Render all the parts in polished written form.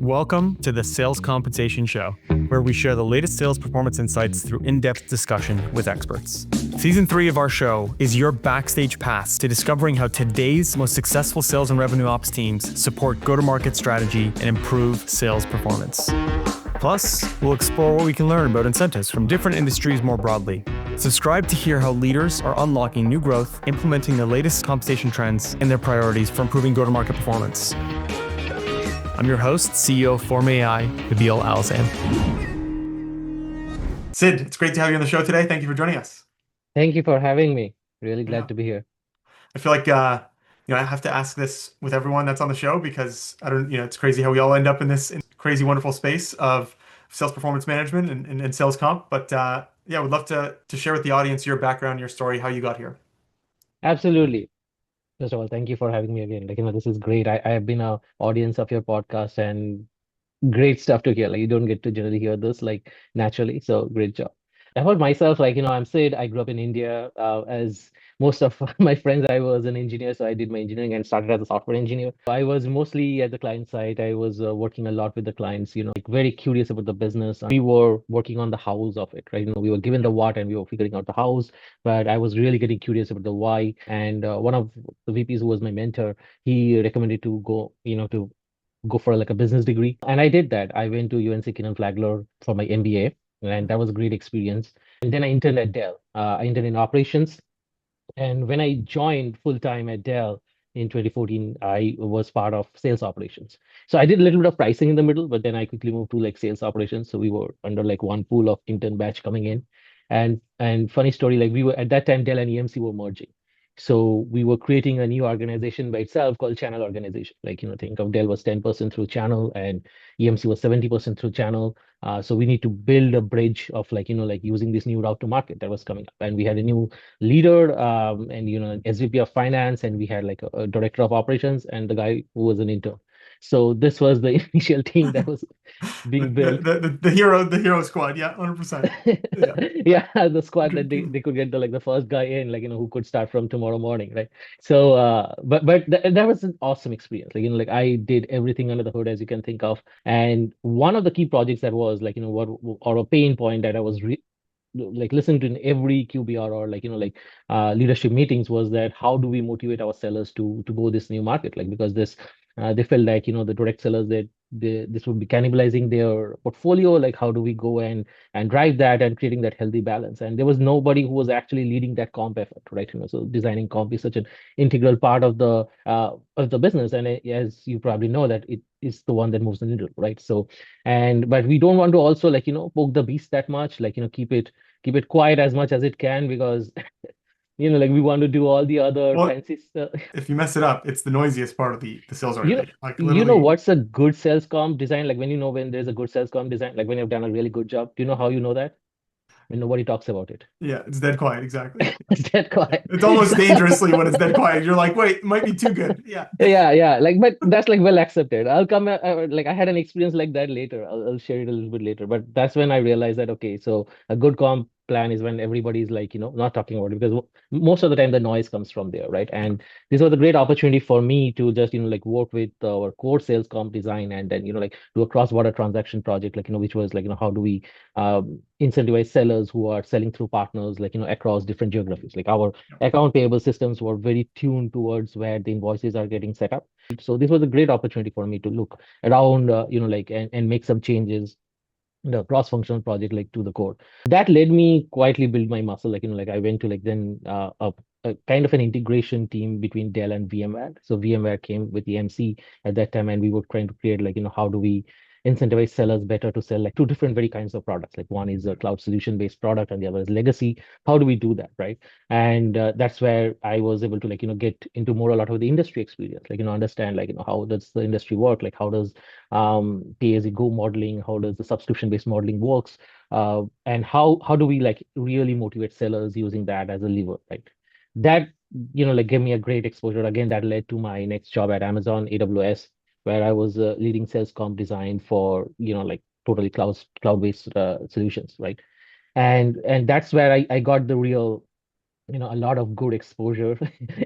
Welcome to the Sales Compensation Show, where we share the latest sales performance insights through in-depth discussion with experts. Season 3 of our show is your backstage pass to discovering how today's most successful sales and revenue ops teams support go-to-market strategy and improve sales performance. Plus, we'll explore what we can learn about incentives from different industries more broadly. Subscribe to hear how leaders are unlocking new growth, implementing the latest compensation trends, and their priorities for improving go-to-market performance. I'm your host, CEO of Form AI, Nabeil Alazzam. Sid, it's great to have you on the show today. Thank you for joining us. Thank you for having me. Really glad to be here. I feel like I have to ask this with everyone that's on the show because it's crazy how we all end up in this crazy, wonderful space of sales performance management and sales comp. But would love to share with the audience your background, your story, how you got here. Absolutely. First of all, thank you for having me again. This is great. I have been an audience of your podcast and great stuff to hear. You don't get to generally hear this naturally. So great job. About myself, I'm Sid. I grew up in India. As most of my friends, I was an engineer. So I did my engineering and started as a software engineer. I was mostly at the client side. I was working a lot with the clients, very curious about the business. We were working on the hows of it, right? We were given the what and we were figuring out the hows, but I was really getting curious about the why. And one of the VPs who was my mentor, he recommended to go for a business degree. And I did that. I went to UNC Flagler for my MBA, and that was a great experience. And then I interned at Dell. I interned in operations. And when I joined full time at Dell in 2014, I was part of sales operations. So I did a little bit of pricing in the middle, but then I quickly moved to sales operations. So we were under one pool of intern batch coming in. And funny story, we were at that time, Dell and EMC were merging. So we were creating a new organization by itself called channel organization. Think of Dell was 10% through channel and EMC was 70% through channel. So we need to build a bridge of using this new route to market that was coming up. And we had a new leader and SVP of finance, and we had a director of operations and the guy who was an intern. So this was the initial team that was being built. The hero squad, yeah, 100%. Yeah, the squad that they could get the first guy in, who could start from tomorrow morning, right? So but that was an awesome experience. I did everything under the hood as you can think of. And one of the key projects that was what or a pain point that I was listening to in every QBR or leadership meetings was that how do we motivate our sellers to go this new market? Because this they felt the direct sellers that this would be cannibalizing their portfolio. How do we go and drive that and creating that healthy balance? And there was nobody who was actually leading that comp effort, right? So designing comp is such an integral part of the business, and as you probably know that it is the one that moves the needle, right? So but we don't want to also poke the beast that much, keep it quiet as much as it can, because we want to do all the other fancy stuff. If you mess it up, it's the noisiest part of the sales organization. What's a good sales comp design? When there's a good sales comp design, when you've done a really good job. Do you know how you know that? When nobody talks about it. Yeah, it's dead quiet, exactly. It's dead quiet. It's almost dangerously when it's dead quiet. You're like, wait, it might be too good. Yeah. Yeah. But that's well accepted. I'll come, I had an experience like that later. I'll share it a little bit later. But that's when I realized that, okay, so a good comp plan is when everybody's not talking about it, because most of the time the noise comes from there, right? And this was a great opportunity for me to just work with our core sales comp design, and then do a cross-border transaction project, which was how do we incentivize sellers who are selling through partners across different geographies. Our account payable systems were very tuned towards where the invoices are getting set up. So this was a great opportunity for me to look around and make some changes, the cross-functional project to the core. That led me quietly build my muscle. I went to then a kind of an integration team between Dell and VMware. So VMware came with EMC at that time, and we were trying to create how do we incentivize sellers better to sell two different very kinds of products. One is a cloud solution based product and the other is legacy. How do we do that, right? And that's where I was able to get into a lot of the industry experience, understand how does the industry work, how does pay as you go modeling, how does the subscription based modeling works, and how do we really motivate sellers using that as a lever, right? That gave me a great exposure. Again, that led to my next job at Amazon AWS, where I was leading sales comp design for totally cloud-based solutions, right? And that's where I got the real a lot of good exposure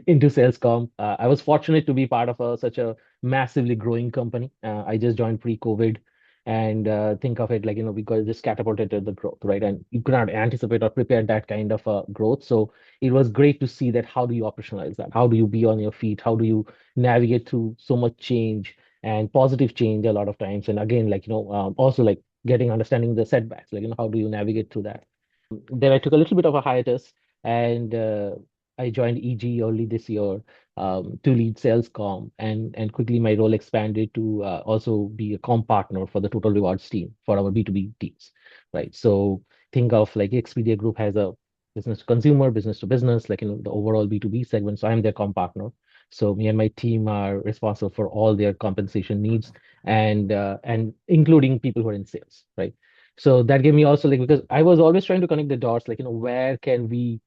into sales comp. I was fortunate to be part of such a massively growing company. I just joined pre-COVID, and think of it like, because just catapulted to the growth, right? And you could not anticipate or prepare that kind of growth. So it was great to see that. How do you operationalize that? How do you be on your feet? How do you navigate through so much change and positive change a lot of times? And again, like, also like getting understanding the setbacks, like, how do you navigate through that? Then I took a little bit of a hiatus, and I joined EG early this year, to lead sales comp, and quickly my role expanded to also be a comp partner for the total rewards team for our B2B teams, right? So think of like Expedia Group has a business to consumer, business to business, like, the overall B2B segment. So I'm their comp partner. So me and my team are responsible for all their compensation needs, and including people who are in sales, right? So that gave me also, like, because I was always trying to connect the dots, like, where can we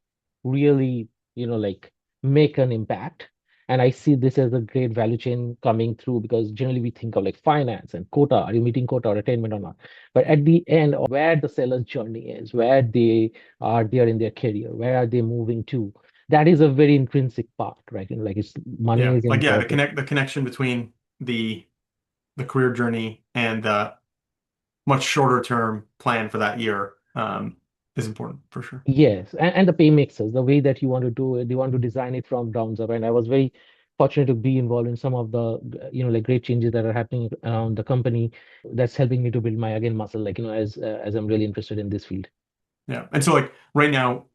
really, like, make an impact? And I see this as a great value chain coming through, because generally we think of like finance and quota. Are you meeting quota or attainment or not? But at the end, where the seller's journey is, where they are there in their career, where are they moving to? That is a very intrinsic part, right? Like, it's money Yeah, is like yeah, important. the connection between the career journey and the much shorter term plan for that year is important for sure. Yes, and the pay mixes, the way that you want to do it, they want to design it from grounds up. And I was very fortunate to be involved in some of the, like, great changes that are happening around the company. That's helping me to build my again muscle, like, as I'm really interested in this field. Yeah. And so like right now,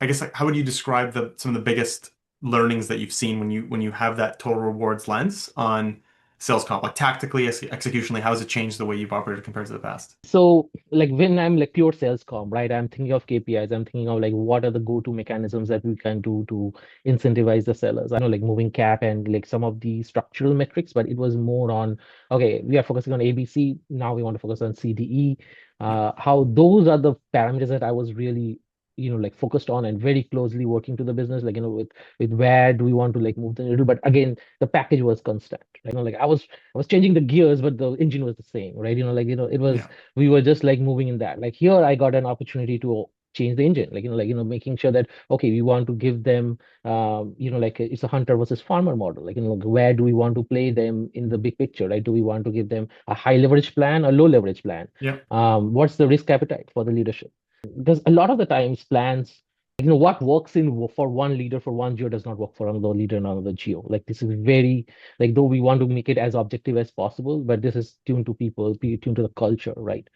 I guess like how would you describe the some of the biggest learnings that you've seen when you have that total rewards lens on sales comp? Like tactically, executionally, how has it changed the way you've operated compared to the past? So, like, when I'm like pure sales comp, right? I'm thinking of KPIs. I'm thinking of like what are the go-to mechanisms that we can do to incentivize the sellers. I know, like, moving cap and like some of the structural metrics, but it was more on, okay, we are focusing on ABC. Now we want to focus on CDE. Yeah, How those are the parameters that I was really, like, focused on and very closely working to the business, like, with where do we want to like move the needle. But again, the package was constant, right? Like, I was changing the gears, but the engine was the same, right? Like, it was, yeah, we were just like moving in that. Like, here I got an opportunity to change the engine, like, making sure that, okay, we want to give them, like, it's a hunter versus farmer model. Like, like, where do we want to play them in the big picture, right? Do we want to give them a high leverage plan, a low leverage plan? yeah, What's the risk appetite for the leadership? Because a lot of the times plans, what works in for one leader for one geo does not work for another leader in another geo. Like, this is very, like, though we want to make it as objective as possible, but this is tuned to people, tuned to the culture, right?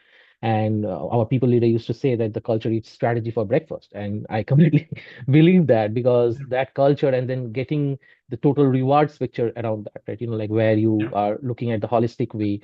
And our people leader used to say that the culture eats strategy for breakfast, and I completely believe that, because yeah, that culture, and then getting the total rewards picture around that, right? Like, where you yeah, are looking at the holistic way,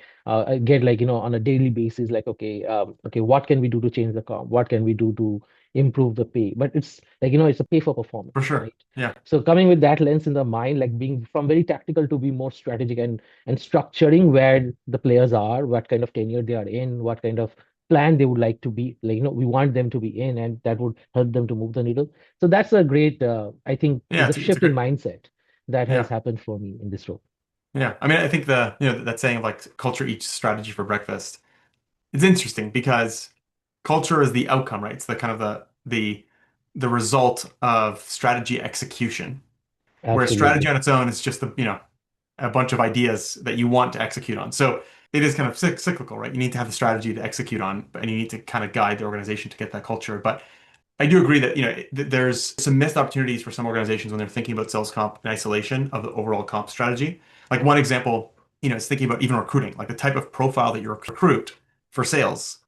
get, like, on a daily basis, like, okay, okay, what can we do to change the comp? What can we do to improve the pay? But it's like, it's a pay for for performance, sure. right? Yeah, So coming with that lens in the mind, like being from very tactical to be more strategic, and structuring where the players are, what kind of tenure they are in, what kind of plan they would like to be, like, we want them to be in, and that would help them to move the needle. So that's a great, I think, yeah, is a it's a shift in great. mindset that has Yeah, happened for me in this role. yeah. I mean, I think the that saying of like culture eats strategy for breakfast. It's interesting because culture is the outcome, right? It's the kind of the result of strategy execution. Whereas strategy Absolutely. on its own is just a bunch of ideas that you want to execute on. So it is kind of cyclical, right? You need to have the strategy to execute on, and you need to kind of guide the organization to get that culture. But I do agree that there's some missed opportunities for some organizations when they're thinking about sales comp in isolation of the overall comp strategy. Like one example, is thinking about even recruiting, like the type of profile that you recruit for sales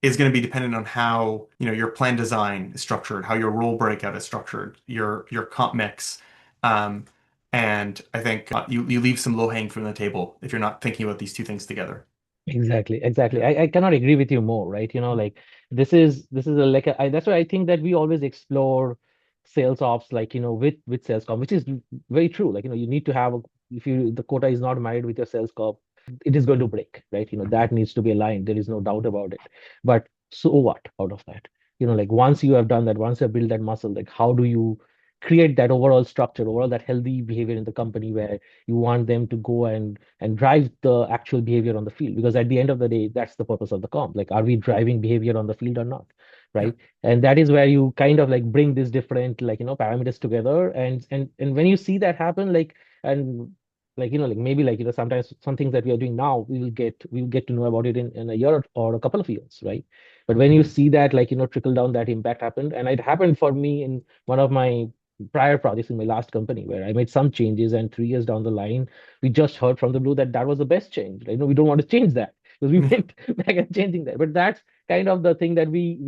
is going to be dependent on how, your plan design is structured, how your role breakout is structured, your comp mix. Um, and I think you leave some low-hanging fruit on the table if you're not thinking about these two things together. Exactly, exactly. Yeah. I cannot agree with you more, right? Like, this is a, like that's why I think that we always explore sales ops, like, with sales comp, which is very true. Like, you need to have if you the quota is not married with your sales comp, it is going to break, right? That needs to be aligned. There is no doubt about it. But so what out of that? Like, once you have done that, once you have built that muscle, like, how do you create that overall structure, overall that healthy behavior in the company where you want them to go and drive the actual behavior on the field. Because at the end of the day, that's the purpose of the comp. Like, are we driving behavior on the field or not? Yeah. Right. And that is where you kind of like bring these different parameters together. And when you see that happen, and like maybe sometimes some things that we are doing now, we'll get to know about it in a year or a couple of years, right? But when you see that trickle down, that impact happened, and it happened for me in one of my prior projects in my last company where I made some changes, and 3 years down the line, we just heard from the blue that that was the best change. Right? No, we don't want to change that because we went back and changing that. But that's kind of the thing that we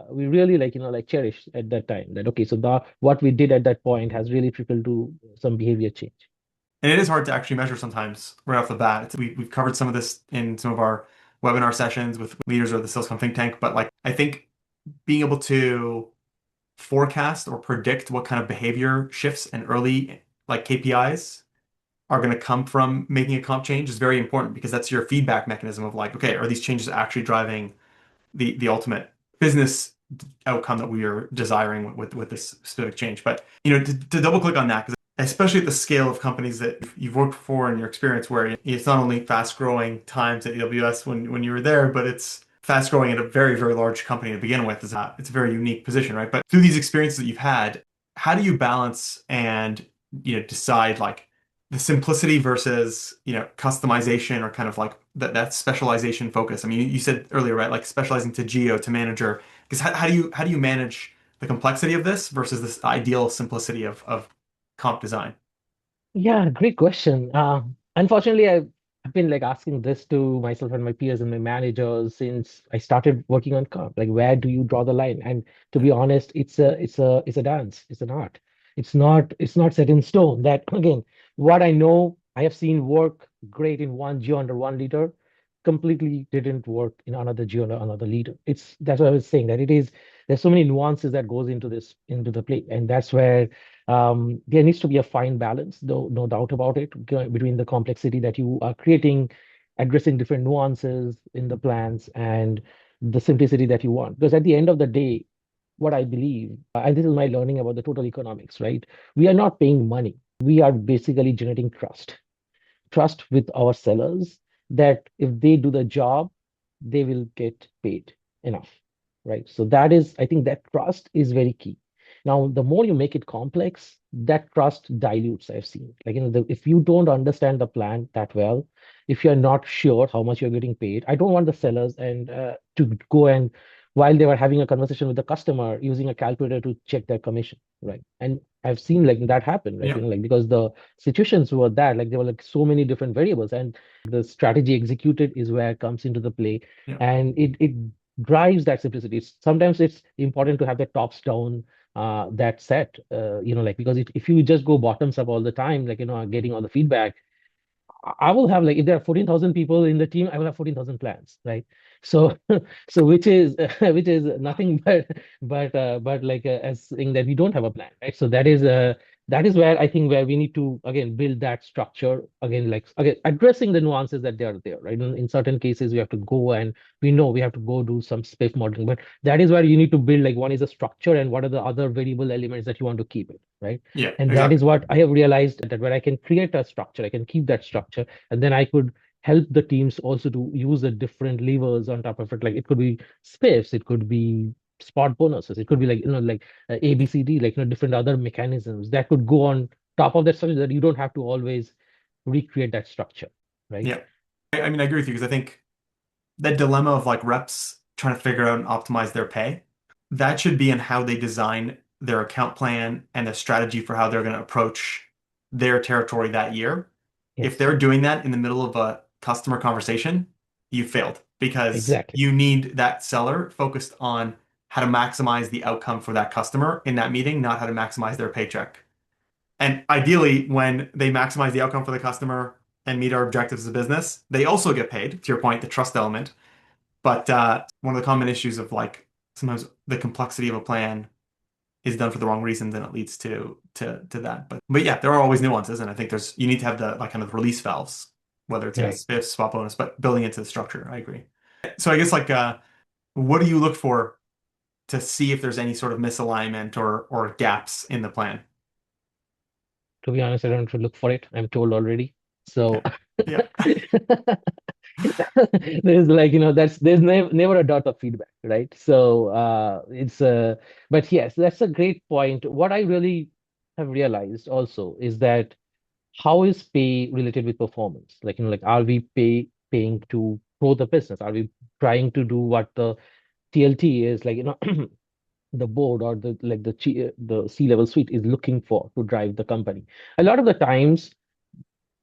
really cherish at that time. That okay, so the what we did at that point has really trickled to some behavior change. And it is hard to actually measure sometimes right off the bat. We've covered some of this in some of our webinar sessions with leaders of the Salescom think tank, but like I think being able to forecast or predict what kind of behavior shifts and early like KPIs are going to come from making a comp change is very important because that's your feedback mechanism of like, okay, are these changes actually driving the ultimate business outcome that we are desiring with this specific change? But to double click on that, because especially at the scale of companies that you've worked for in your experience, where it's not only fast growing times at AWS when you were there, but it's fast growing at a very, very large company to begin with. It's a very unique position, right? But through these experiences that you've had, how do you balance and decide like the simplicity versus customization or kind of like that specialization focus? I mean, you said earlier, right? Like specializing to geo to manager. Because how do you manage the complexity of this versus this ideal simplicity of comp design? Yeah, great question. Unfortunately, I've been like asking this to myself and my peers and my managers since I started working on comp. Like, where do you draw the line? And to Yeah. be honest, it's a dance. It's an art. It's not set in stone. That again, what I know, I have seen work great in one geo under one leader, completely didn't work in another geo under another leader. That's what I was saying, that there's so many nuances that goes into the play, and that's where there needs to be a fine balance, though, no doubt about it, between the complexity that you are creating, addressing different nuances in the plans, and the simplicity that you want. Because at the end of the day, what I believe, and this is my learning about the total economics, right? We are not paying money. We are basically generating trust with our sellers that if they do the job, they will get paid enough, right? So that is, I think that trust is very key. Now, the more you make it complex, that trust dilutes, I've seen. If you don't understand the plan that well, if you're not sure how much you're getting paid, I don't want the sellers and to go and while they were having a conversation with the customer using a calculator to check their commission, right? And I've seen like that happen, right? Yeah. Because the situations were that like there were like so many different variables, and the strategy executed is where it comes into the play, Yeah. and it drives that simplicity. Sometimes it's important to have the tops down that set, because if you just go bottoms up all the time, getting all the feedback, I will have like if there are 14,000 people in the team, I will have 14,000 plans, right? So, so which is which is nothing but like as saying that we don't have a plan, right? So that is where I think where we need to again build that structure again, like again addressing the nuances that they are there, right? In certain cases, we have to go and we know we have to go do some space modeling, but that is where you need to build like one is a structure and what are the other variable elements that you want to keep it, right? Yeah. And that Exactly. is what I have realized, that where I can create a structure, I can keep that structure, and then I could help the teams also to use the different levers on top of it. Like it could be spiffs, it could be spot bonuses, it could be like A, B, C, D, different other mechanisms that could go on top of that structure that you don't have to always recreate that structure, right? Yeah. I mean, I agree with you because I think that dilemma of like reps trying to figure out and optimize their pay, that should be in how they design their account plan and the strategy for how they're going to approach their territory that year. If Yes, they're doing that in the middle of a customer conversation, you failed because exactly. you need that seller focused on how to maximize the outcome for that customer in that meeting, not how to maximize their paycheck. And ideally, when they maximize the outcome for the customer and meet our objectives as a business, they also get paid, to your point, the trust element. But one of the common issues of like sometimes the complexity of a plan is done for the wrong reasons and it leads to that. But yeah, there are always nuances, and I think you need to have the like kind of release valves, whether it's Right. spiff, spot bonus, but building into the structure. I agree. So I guess like what do you look for to see if there's any sort of misalignment or gaps in the plan? To be honest, I don't have to look for it. I'm told already. So Yeah. Yeah. there's like, there's never a dot of feedback, right? So it's but yes, that's a great point. What I really have realized also is that how is pay related with performance? Like, like are we paying to grow the business? Are we trying to do what the TLT is like, the board or the C-level suite is looking for to drive the company? A lot of the times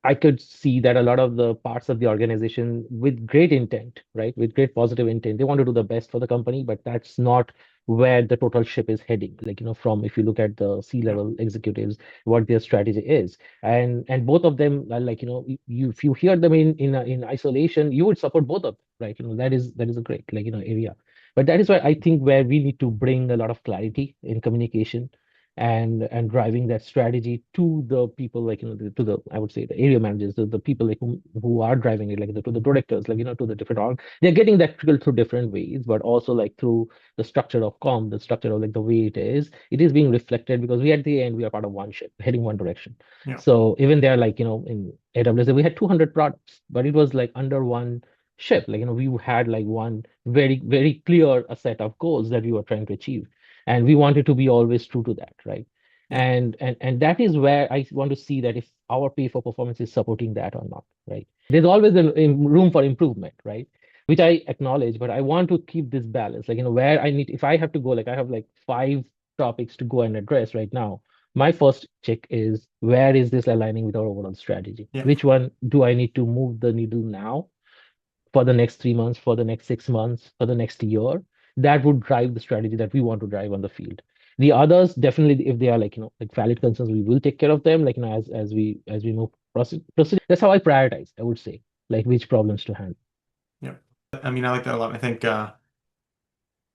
I could see that a lot of the parts of the organization with great intent, right, with great positive intent, they want to do the best for the company, but that's not where the total ship is heading. Like, from if you look at the Yeah. C-level executives, what their strategy is, and both of them are like, you if you hear them in isolation, you would support both of them, right? That is a great like area. But that is why I think where we need to bring a lot of clarity in communication and driving that strategy to the people like to the I would say the area managers, the people like who are driving it, like to the directors, like to the different org. They're getting that triggered through different ways, but also like through the structure of the structure of like the way it is being reflected, because we at the end we are part of one ship heading one direction. Yeah. So even there, like in AWS we had 200 products, but it was like under one ship. Like we had like one very clear a set of goals that we were trying to achieve, and we wanted to be always true to that, right? Yeah. And that is where I want to see that if our pay for performance is supporting that or not, right? There's always room for improvement, right? Which I acknowledge, but I want to keep this balance, like where I need, if I have to go, like I have like 5 topics to go and address right now. My first check is, where is this aligning with our overall strategy? Yeah. Which one do I need to move the needle now, for the next 3 months, for the next 6 months, for the next year, that would drive the strategy that we want to drive on the field. The others, definitely, if they are like, like valid concerns, we will take care of them, like, as we move proceed. That's how I prioritize, I would say, like which problems to handle. Yeah. I mean, I like that a lot. I think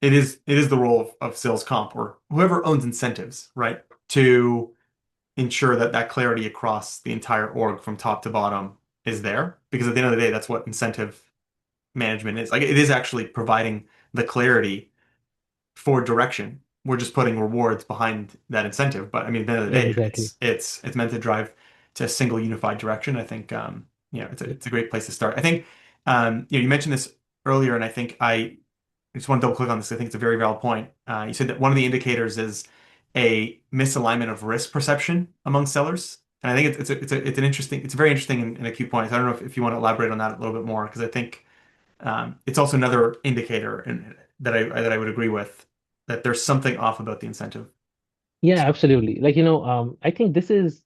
it is the role of sales comp or whoever owns incentives, right? To ensure that that clarity across the entire org from top to bottom is there. Because at the end of the day, that's what incentive management is. Like it is actually providing the clarity for direction. We're just putting rewards behind that incentive. But I mean, at the end of the day, Exactly. it's meant to drive to a single unified direction. I think it's a great place to start. I think you mentioned this earlier, and I just want to double click on this. I think it's a very valid point. You said that one of the indicators is a misalignment of risk perception among sellers. And I think it's a very interesting and acute point. So I don't know if you want to elaborate on that a little bit more, because I think it's also another indicator that I would agree with, that there's something off about the incentive Yeah, structure. absolutely. Like, I think this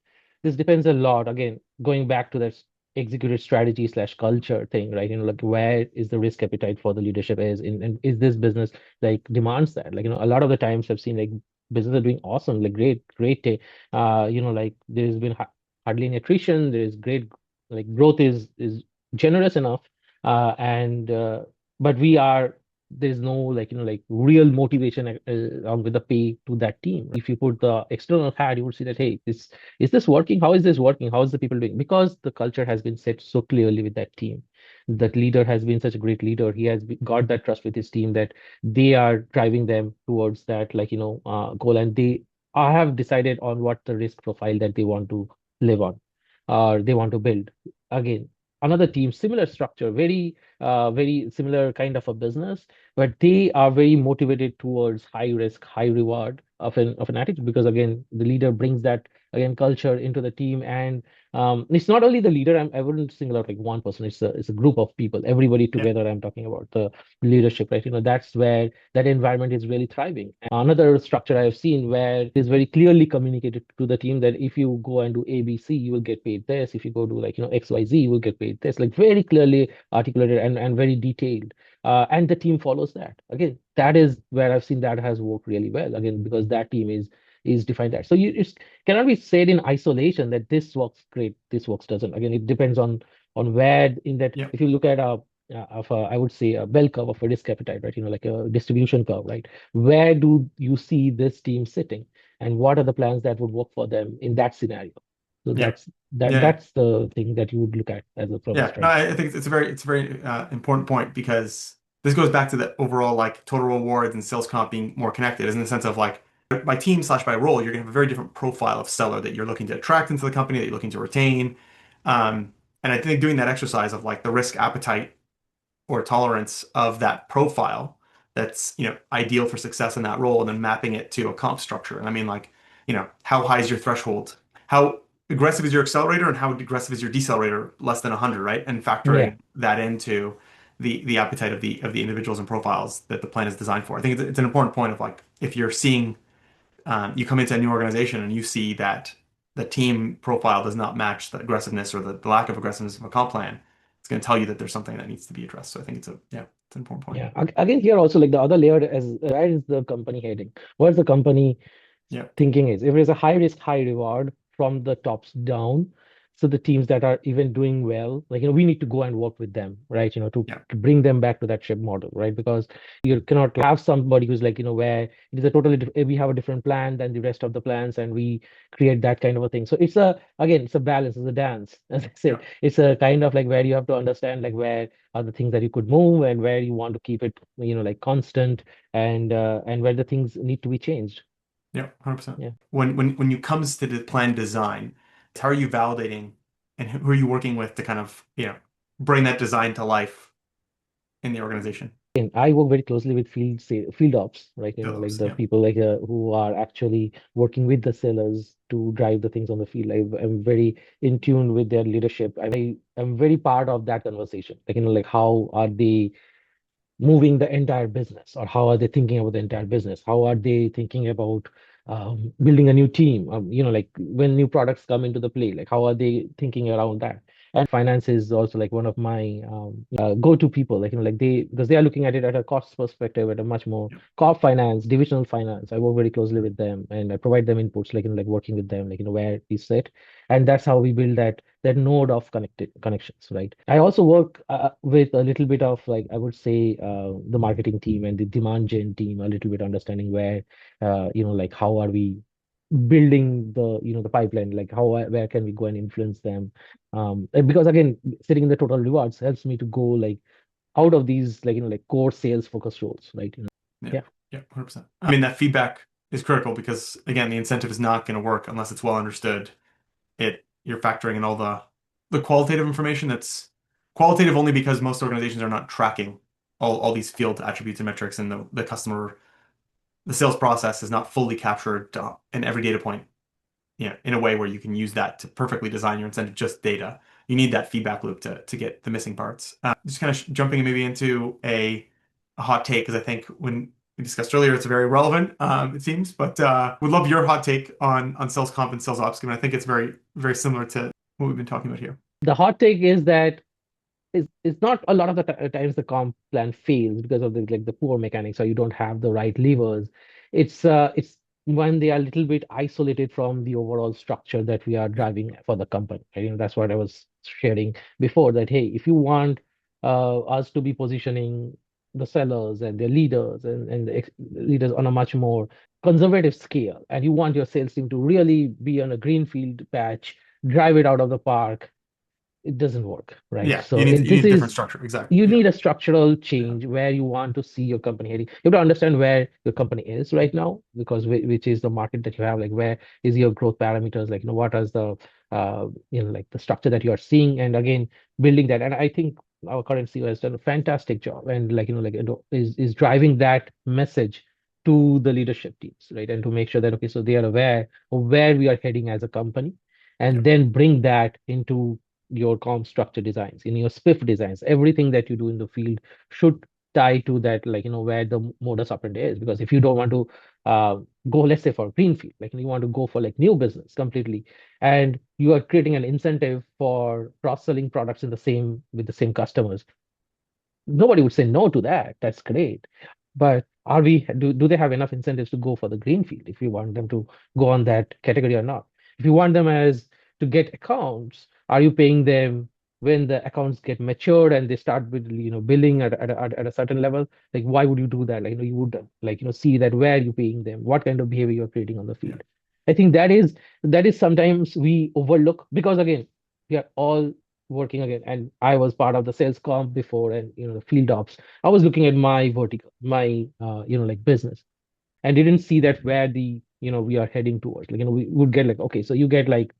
depends a lot. Again, going back to that executive strategy slash culture thing, right? Like where is the risk appetite for the leadership is in, and is this business like demands that? Like, a lot of the times I've seen like businesses are doing awesome, like great, like there's been hardly any attrition, there is great, like growth is generous enough, and but there's no like like real motivation along with the pay to that team. If you put the external hat, you would see that, hey, is this working? How is this working? How is the people doing? Because the culture has been set so clearly with that team. That leader has been such a great leader. He has got that trust with his team, that they are driving them towards that like goal, and they have decided on what the risk profile that they want to live on, or they want to build. Again, another team, similar structure, very similar kind of a business, but they are very motivated towards high risk, high reward of an attitude, because again, the leader brings that again culture into the team. And it's not only the leader. I wouldn't single out like one person. It's a group of people, everybody Yeah, together. I'm talking about the leadership, right? That's where that environment is really thriving. Another structure I have seen where it is very clearly communicated to the team that if you go and do ABC, you will get paid this. If you go do like XYZ, you will get paid this. Like very clearly articulated and very detailed. And the team follows that. Again, that is where I've seen that has worked really well. Again, because that team is defined that. So it cannot be said in isolation that this works great, this works doesn't. Again, it depends on where in that. yeah, If you look at I would say a bell curve of a risk appetite, right? Like a distribution curve, right? Where do you see this team sitting, and what are the plans that would work for them in that scenario? So yeah, that's that yeah, that's the thing that you would look at as a from a yeah. No, strategy. I think it's a very important point, because this goes back to the overall like total rewards and sales comp being more connected, is in the sense of like by team slash by role, you're going to have a very different profile of seller that you're looking to attract into the company, that you're looking to retain. And I think doing that exercise of like the risk appetite or tolerance of that profile that's, ideal for success in that role, and then mapping it to a comp structure. And I mean, like, how high is your threshold? How aggressive is your accelerator and how aggressive is your decelerator? Less than 100, right? And Yeah. factoring that into the appetite of the individuals and profiles that the plan is designed for. I think it's an important point of like if you're seeing you come into a new organization and you see that the team profile does not match the aggressiveness or the lack of aggressiveness of a comp plan, it's going to tell you that there's something that needs to be addressed. So I think it's an important point. Yeah. Again, here also like the other layer is where is the company heading? What's the company Yeah, thinking is? If it is a high risk, high reward from the tops down, so the teams that are even doing well, like we need to go and work with them, right? yeah, To bring them back to that ship model, right? Because you cannot have somebody who's like, where it is a totally we have a different plan than the rest of the plans, and we create that kind of a thing. So it's a again, it's a balance, it's a dance, as I yeah, said. It's a kind of like where you have to understand like where are the things that you could move and where you want to keep it, like constant, and where the things need to be changed. yeah, 100%. Yeah. When it comes to the plan design, how are you validating and who are you working with to kind of, bring that design to life in the organization? And I work very closely with field ops, right? Like Those, the yeah, people like who are actually working with the sellers to drive the things on the field. I'm very in tune with their leadership. I'm very part of that conversation. Like, like how are they moving the entire business, or how are they thinking about the entire business? How are they thinking about building a new team? Like when new products come into the play, like how are they thinking around that? And finance is also like one of my go-to people, like like they because they are looking at it at a cost perspective, at a much more yeah, corp finance, divisional finance. I work very closely with them, and I provide them inputs, like like working with them, like where we sit, and that's how we build that node of connected connections, right? I also work with a little bit of like I would say the marketing team and the demand gen team, a little bit understanding where like how are we building the the pipeline, like how where can we go and influence them, and because again sitting in the total rewards helps me to go like out of these like like core sales focused roles, right? yeah, Yeah. yeah, 100%. I mean, that feedback is critical because again, the incentive is not going to work unless it's well understood. You're factoring in all the qualitative information that's qualitative only because most organizations are not tracking all these field attributes and metrics, and the sales process is not fully captured in every data point, in a way where you can use that to perfectly design your incentive just data. You need that feedback loop to get the missing parts. Just kind of jumping maybe into a hot take, because I think when we discussed earlier, it's very relevant, it seems, but would love your hot take on sales comp and sales ops, given I think it's very, very similar to what we've been talking about here. The hot take is that it's not a lot of the times the comp plan fails because of the like the poor mechanics, or you don't have the right levers. It's when they are a little bit isolated from the overall structure that we are Yeah, driving for the company. And, that's what I was sharing before, that hey, if you want us to be positioning the sellers and their leaders and the leaders on a much more conservative scale, and you want your sales team to really be on a greenfield patch, drive it out of the park, it doesn't work, right? yeah, So you this need a different is structure. Exactly. you Yeah, need a structural yeah, change where you want to see your company heading. You have to understand where your company is right now, because which is the market that you have, like where is your growth parameters, like what is the like the structure that you are seeing, and again building that. And I think our current CEO has done a fantastic job, and like like is driving that message to the leadership teams, right? And to make sure that okay, so they are aware of where we are heading as a company, yeah, and then bring that into your comp structure designs, in your SPIF designs. Everything that you do in the field should tie to that, like where the modus operandi is. Because if you don't want to uh, go, let's say for greenfield, like you want to go for like new business completely, and you are creating an incentive for cross-selling products in the same with the same customers, nobody would say no to that. That's great. But do they have enough incentives to go for the greenfield if you want them to go on that category or not? If you want them as to get accounts, are you paying them when the accounts get matured and they start with billing at a certain level? Like why would you do that? Like you would like see that where you're paying them, what kind of behavior you're creating on the yeah, field. I think that is sometimes we overlook, because again we are all working again, and I was part of the sales comp before, and the field ops. I was looking at my vertical, my like business, and didn't see that where the we are heading towards. Like we would get like, okay, so you get like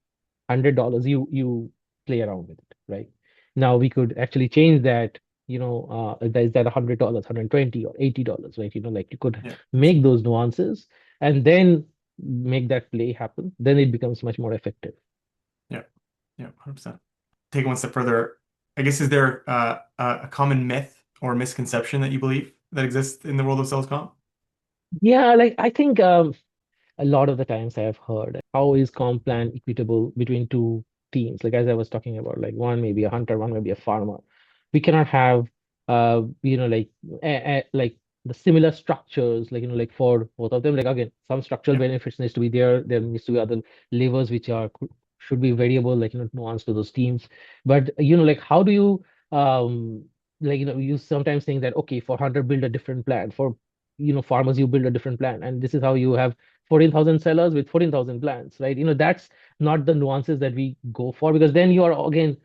$100, you play around with it, right? Now we could actually change that. Is that $100, 120 or $80, right? Like you could Yeah, for make sure. those nuances and then make that play happen. Then it becomes much more effective. Yeah, yeah, 100%. Take it one step further. I guess, is there a common myth or misconception that you believe that exists in the world of sales comp? Yeah, like I think a lot of the times I have heard, how is comp plan equitable between two teams? Like as I was talking about, like one may be a hunter, one may be a farmer. We cannot have like the similar structures, like like for both of them. Like again, some structural Yeah, benefits needs to be there. There needs to be other levers which are should be variable, like nuance to those teams. But like how do you like you sometimes think that okay, for hunter build a different plan, for farmers you build a different plan, and this is how you have 14,000 sellers with 14,000 plans, right? That's not the nuances that we go for, because then you are again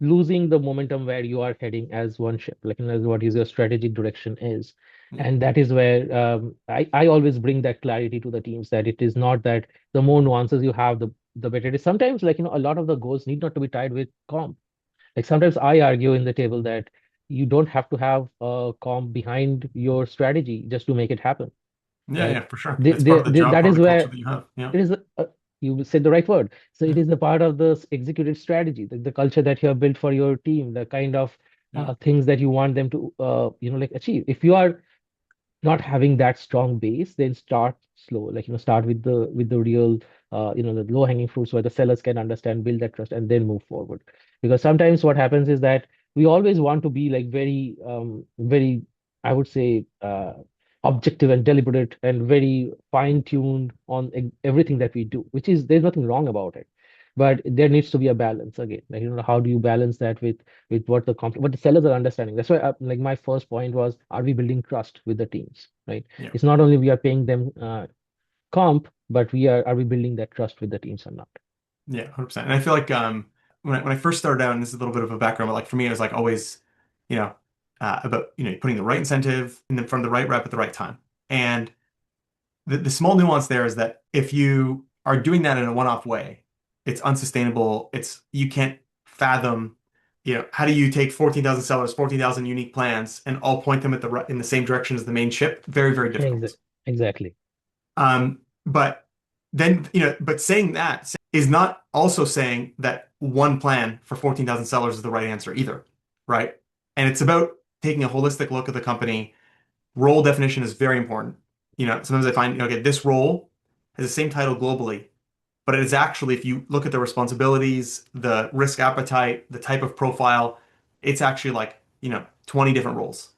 losing the momentum where you are heading as one ship, like as what is your strategic direction is. yeah, And that is where I always bring that clarity to the teams, that it is not that the more nuances you have, the better it is. Sometimes, like, a lot of the goals need not to be tied with comp. Like sometimes I argue in the table that you don't have to have a comp behind your strategy just to make it happen, yeah, right? yeah, for sure. It's part of the job, That part is of the culture where that you have. Yeah, it is. You said the right word. So it yeah, is the part of the executive strategy, the culture that you have built for your team, the kind of yeah, things that you want them to, like achieve. If you are not having that strong base, then start slow. Like, start with the real, the low hanging fruits where the sellers can understand, build that trust, and then move forward. Because sometimes what happens is that we always want to be like very, very, I would say, objective and deliberate and very fine tuned on everything that we do, which is there's nothing wrong about it. But there needs to be a balance again. Like, how do you balance that with what the sellers are understanding. That's why, like my first point was, are we building trust with the teams, right? yeah, It's not only we are paying them comp, but are we building that trust with the teams or not? yeah, 100%. And I feel like when I first started out, and this is a little bit of a background, but like for me, it was like always, you know, about putting the right incentive in front of the right rep at the right time. And the small nuance there is that if you are doing that in a one-off way, it's unsustainable. You can't fathom, how do you take 14,000 sellers, 14,000 unique plans, and all point them in the same direction as the main ship? Very, very difficult. Exactly. But then, but saying that is not also saying that one plan for 14,000 sellers is the right answer either, right? And it's about taking a holistic look at the company. Role definition is very important. Sometimes I find, okay, this role has the same title globally, but it is actually, if you look at the responsibilities, the risk appetite, the type of profile, it's actually like, 20 different roles.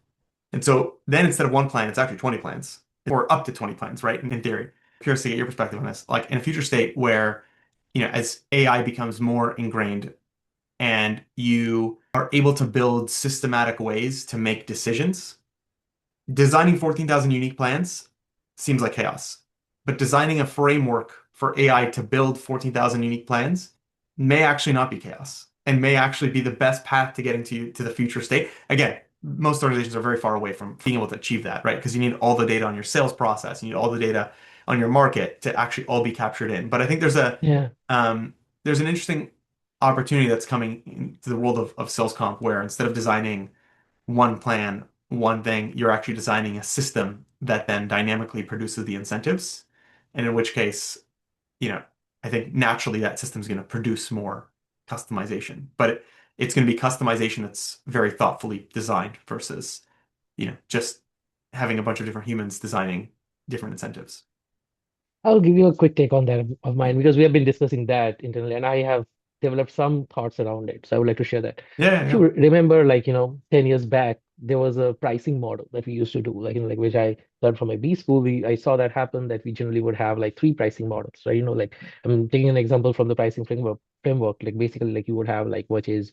And so then instead of one plan, it's actually 20 plans or up to 20 plans, right? In theory. Curious to get your perspective on this. Like in a future state where, as AI becomes more ingrained and you are able to build systematic ways to make decisions, designing 14,000 unique plans seems like chaos. But designing a framework for AI to build 14,000 unique plans may actually not be chaos and may actually be the best path to getting to the future state. Again, most organizations are very far away from being able to achieve that, right? Because you need all the data on your sales process, you need all the data on your market to actually all be captured in. But I think Yeah. there's an interesting opportunity that's coming into the world of sales comp where instead of designing one plan, one thing, you're actually designing a system that then dynamically produces the incentives. And in which case, you know, I think naturally that system's going to produce more customization. But it's going to be customization that's very thoughtfully designed versus, just having a bunch of different humans designing different incentives. I'll give you a quick take on that of Yeah. mine, because we have been discussing that internally, and I have developed some thoughts around it. So I would like to share that. Yeah, If yeah, you remember, like, 10 years back, there was a pricing model that we used to do, like, which I learned from my B school. I saw that happen, that we generally would have like three pricing models, right? Like I'm taking an example from the pricing framework, like basically like you would have like, which is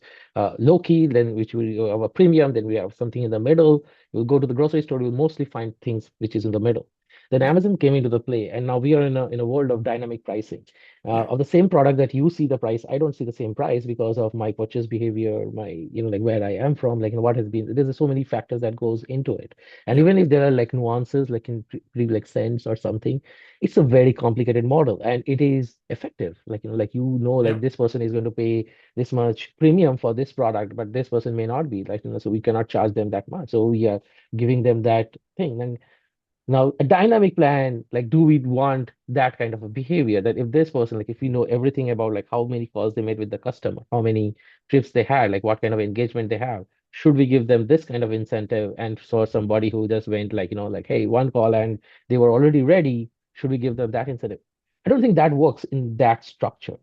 low key, then which will have a premium, then we have something in the middle. You'll go to the grocery store, you'll mostly find things which is in the middle. Then Yeah. Amazon came into the play, and now we are in a world of dynamic pricing. Yeah. Of the same product that you see the price, I don't see the same price because of my purchase behavior, my, like where I am from, like what has been. There's so many factors that goes into it. And Yeah. even if there are like nuances, like in like cents or something, it's a very complicated model, and it is effective. Like, Yeah. like this person is going to pay this much premium for this product, but this person may not be, like, so we cannot charge them that much. So we are giving them that thing. And now, a dynamic plan, like, do we want that kind of a behavior that if this person, like, if we know everything about like how many calls they made with the customer, how many trips they had, like what kind of engagement they have, should we give them this kind of incentive? And for somebody who just went like, like, hey, one call and they were already ready, should we give them that incentive? I don't think that works in that structure.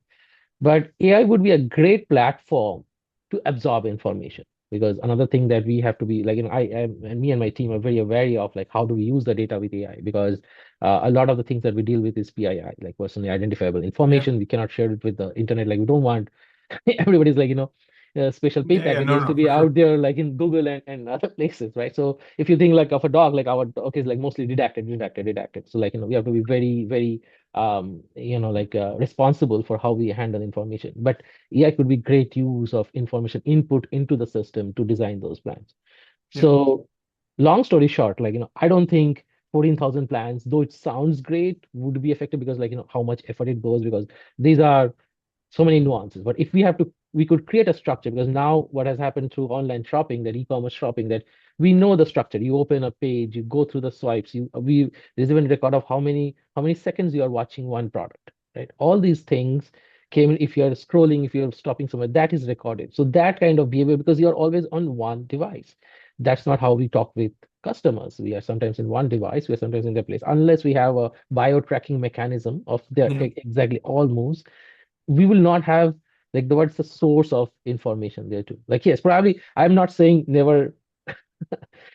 But AI would be a great platform to absorb information, because another thing that we have to be like, and me and my team are very aware of, like, how do we use the data with AI? Because a lot of the things that we deal with is PII, like personally identifiable Yeah. information. We cannot share it with the internet. Like, we don't want everybody's like, special pay Yeah. Yeah. No, packages to no, be for out sure. there, like in Google and other places, right? So if you think like of a dog, like our dog is like mostly redacted. So like, we have to be very, very, responsible for how we handle information. But AI could be great use of information input into the system to design those plans. Yeah. So long story short, like, I don't think 14,000 plans, though it sounds great, would be effective, because like, how much effort it goes, because these are so many nuances. But if we could create a structure, because now what has happened through online shopping, that e-commerce shopping, that we know the structure. You open a page, you go through the swipes, there's even a record of how many seconds you are watching one product, right? All these things came in. If you're scrolling, if you're stopping somewhere, that is recorded. So that kind of behavior, because you're always on one device. That's not how we talk with customers. We are sometimes in one device, we're sometimes in their place, unless we have a bio tracking mechanism of their Yeah. exactly all moves. We will not have, like, the what's the source of information there too. Like, yes, probably, I'm not saying never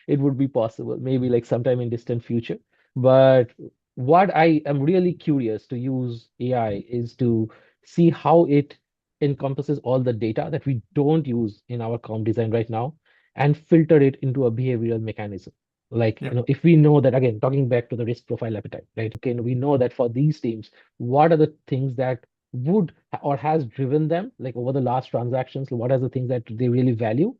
it would be possible, maybe like sometime in distant future. But what I am really curious to use AI is to see how it encompasses all the data that we don't use in our com design right now, and filter it into a behavioral mechanism. Like, Yeah. if we know that, again, talking back to the risk profile appetite, right? Okay, we know that for these teams, what are the things that would or has driven them, like over the last transactions, what are the things that they really value?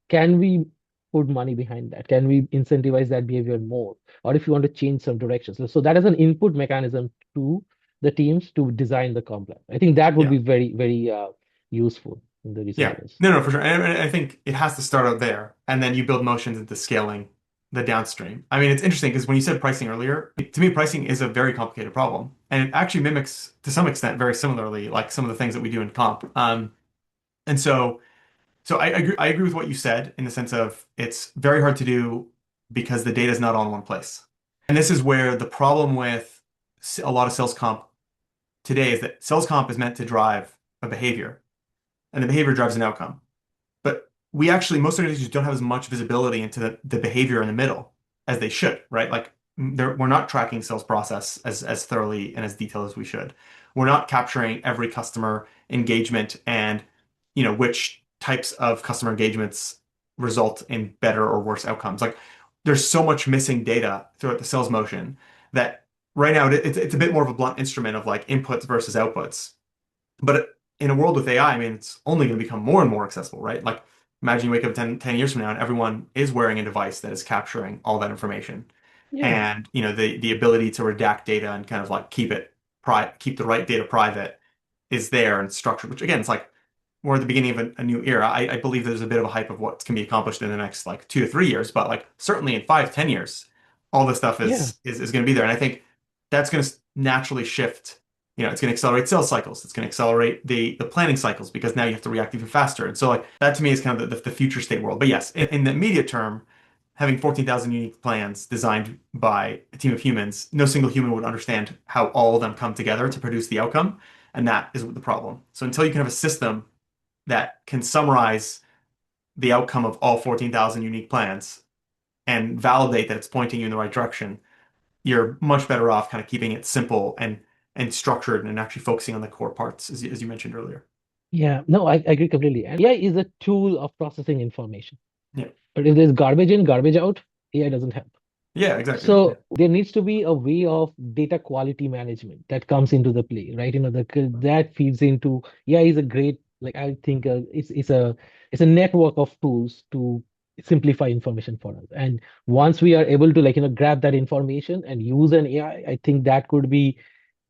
Can we put money behind that? Can we incentivize that behavior more? Or if you want to change some directions. So that is an input mechanism to the teams to design the comp plan. I think that would Yeah. be very, very useful in the recent Yeah. years. No, no, for sure. And I think it has to start out there, and then you build motions into scaling the downstream. I mean, it's interesting because when you said pricing earlier, to me, pricing is a very complicated problem, and it actually mimics to some extent very similarly like some of the things that we do in comp. And so I agree with what you said in the sense of it's very hard to do because the data is not all in one place. And this is where the problem with a lot of sales comp today is that sales comp is meant to drive a behavior, and the behavior drives an outcome. But we actually, most organizations don't have as much visibility into the behavior in the middle as they should, right? Like we're not tracking sales process as thoroughly and as detailed as we should. We're not capturing every customer engagement and, which types of customer engagements result in better or worse outcomes. Like there's so much missing data throughout the sales motion that right now it's a bit more of a blunt instrument of like inputs versus outputs. But in a world with AI, I mean, it's only going to become more and more accessible, right? Like, imagine you wake up 10 years from now and everyone is wearing a device that is capturing all that information. Yeah. And, the ability to redact data and kind of like keep the right data private is there and structured, which again, it's like we're at the beginning of a new era. I believe there's a bit of a hype of what can be accomplished in the next like 2 to 3 years, but like certainly in 5, 10 years, all this stuff Yeah. is going to be there. And I think that's going to naturally shift. It's going to accelerate sales cycles. It's going to accelerate the planning cycles because now you have to react even faster. And so like that to me is kind of the future state world. But yes, in the immediate term, having 14,000 unique plans designed by a team of humans, no single human would understand how all of them come together to produce the outcome. And that is the problem. So until you can have a system that can summarize the outcome of all 14,000 unique plans and validate that it's pointing you in the right direction, you're much better off kind of keeping it simple and structured and actually focusing on the core parts, as you mentioned earlier. Yeah. No, I agree completely. And AI is a tool of processing information. Yeah. But if there's garbage in, garbage out, AI doesn't help. Yeah, exactly. Yeah. So there needs to be a way of data quality management that comes into the play, right? That feeds into, yeah, is a great, like I think it's a network of tools to simplify information for us. And once we are able to grab that information and use an AI, I think that could be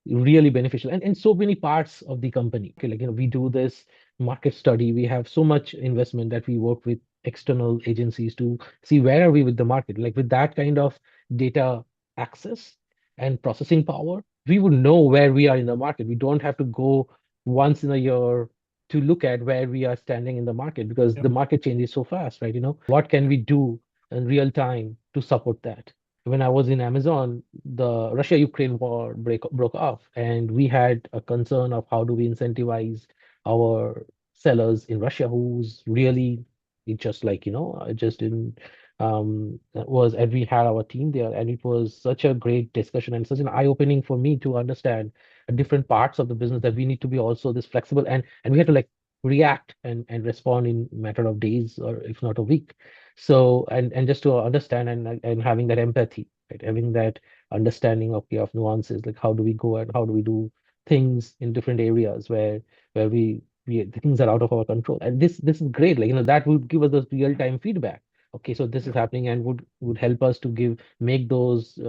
really beneficial and in so many parts of the company. Okay, we do this market study, we have so much investment that we work with external agencies to see where are we with the market. Like with that kind of data access and processing power, we would know where we are in the market. We don't have to go once in a year to look at where we are standing in the market, because the Yep. market changes so fast, right? What can we do in real time to support that? When I was in Amazon, the Russia-Ukraine war broke off, and we had a concern of how do we incentivize our sellers in Russia, who's really it just it just didn't was and we had our team there, and it was such a great discussion and such an eye-opening for me to understand different parts of the business, that we need to be also this flexible, and we had to react and respond in matter of days, or if not a week. So, and just to understand and having that empathy, right? Having that understanding of nuances, like how do we go and how do we do things in different areas where we the things are out of our control. And this is great. That would give us those real-time feedback. Okay, so this is Yep. happening, and would help us to make those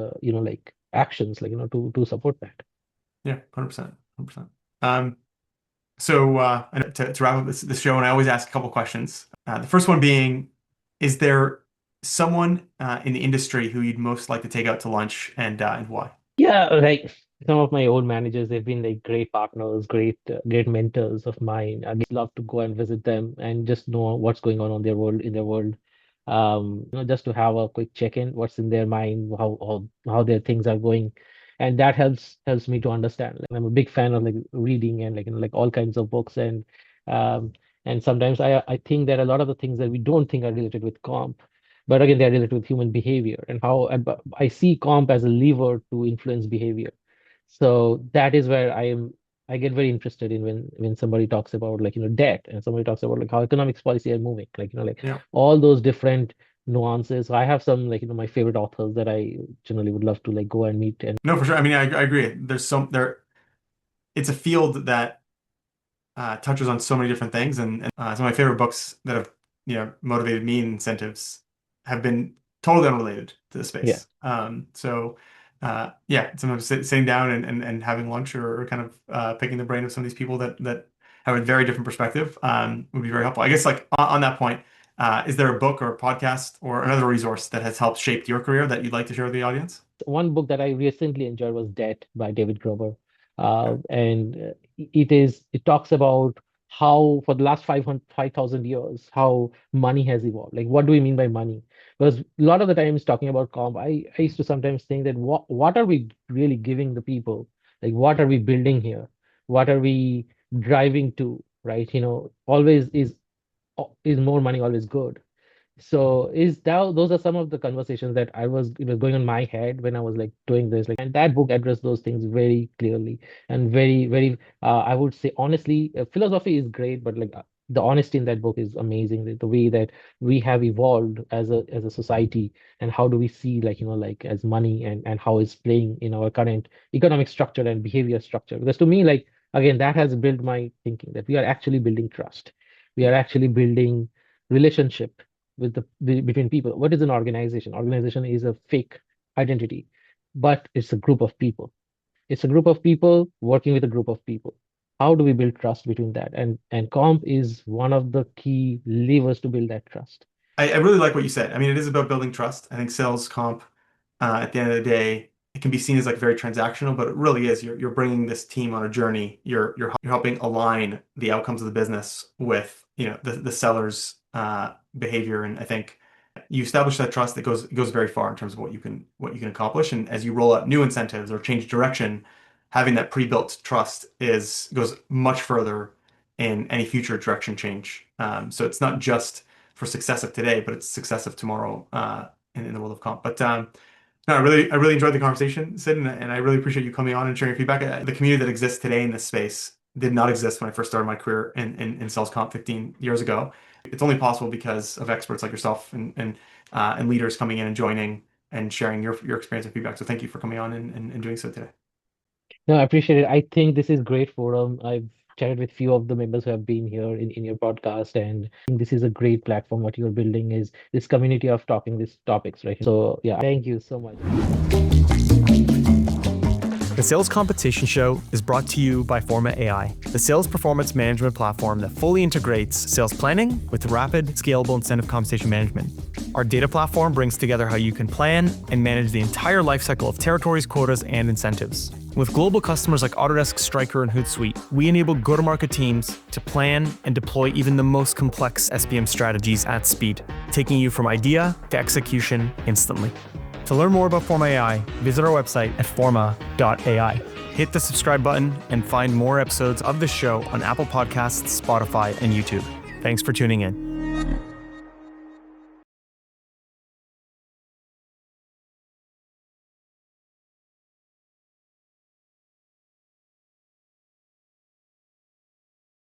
actions, to support that. Yeah, 100%. 100%. Um, I know to wrap up this show, and I always ask a couple questions. The first one being, is there someone in the industry who you'd most like to take out to lunch, and why? Yeah, like some of my old managers, they've been like great partners, great mentors of mine. I just love to go and visit them and just know what's going on in their world. Just to have a quick check-in, what's in their mind, how their things are going, and that helps me to understand. Like, I'm a big fan of reading and all kinds of books, um and sometimes I think that a lot of the things that we don't think are related with comp, but again, they're related with human behavior and how but I see comp as a lever to influence behavior. So that is where I get very interested in when somebody talks about debt, and somebody talks about how economics policy are moving, Yeah. all those different nuances. So I have some my favorite authors that I generally would love to go and meet. And No, for sure. I mean, I agree. It's a field that touches on so many different things, and some of my favorite books that have motivated me in incentives have been totally unrelated to the yeah, space. Yeah, sometimes sitting down and having lunch, or kind of picking the brain of some of these people that have a very different perspective would be very helpful. I guess like on that point, is there a book or a podcast or another resource that has helped shape your career that you'd like to share with the audience? one book that I recently enjoyed was Debt by David Grover. Okay. And it talks about how for the last 5,000 years, how money has evolved. Like, what do we mean by money? Because a lot of the times talking about comp, I used to sometimes think that what are we really giving the people? Like, what are we building here? What are we driving to, right? Always is more money always good? So is that those are some of the conversations that it was going on my head when I was doing this. And that book addressed those things very clearly and very I would say honestly, philosophy is great, but the honesty in that book is amazing. The way that we have evolved as a society, and how do we see as money, and how it's playing in our current economic structure and behavior structure. Because to me, again, that has built my thinking that we are actually building trust. We are actually building relationship between people. What is an organization? Organization is a fake identity, but it's a group of people. It's a group of people working with a group of people. How do we build trust between that? And comp is one of the key levers to build that trust. I really like what you said. I mean, it is about building trust. I think sales comp, at the end of the day, it can be seen as like very transactional, but it really is. You're bringing this team on a journey. You're helping align the outcomes of the business with the seller's behavior, and I think you establish that trust that goes very far in terms of what you can accomplish. And as you roll out new incentives or change direction, having that pre-built trust is goes much further in any future direction change. So it's not just for success of today, but it's success of tomorrow in the world of comp. But no, I really enjoyed the conversation, Sid, and I really appreciate you coming on and sharing your feedback. The community that exists today in this space did not exist when I first started my career in sales comp 15 years ago. It's only possible because of experts like yourself and leaders coming in and joining and sharing your experience and feedback. So thank you for coming on and doing so today. No, I appreciate it. I think this is great forum. I've chatted with few of the members who have been here in your podcast, and I think this is a great platform. What you're building is this community of talking these topics, right? So yeah, thank you so much. The Sales Compensation Show is brought to you by Forma AI, the sales performance management platform that fully integrates sales planning with rapid, scalable incentive compensation management. Our data platform brings together how you can plan and manage the entire lifecycle of territories, quotas, and incentives. With global customers like Autodesk, Stryker, and Hootsuite, we enable go-to-market teams to plan and deploy even the most complex SPM strategies at speed, taking you from idea to execution instantly. To learn more about Forma AI, visit our website at forma.ai. Hit the subscribe button and find more episodes of this show on Apple Podcasts, Spotify, and YouTube. Thanks for tuning in.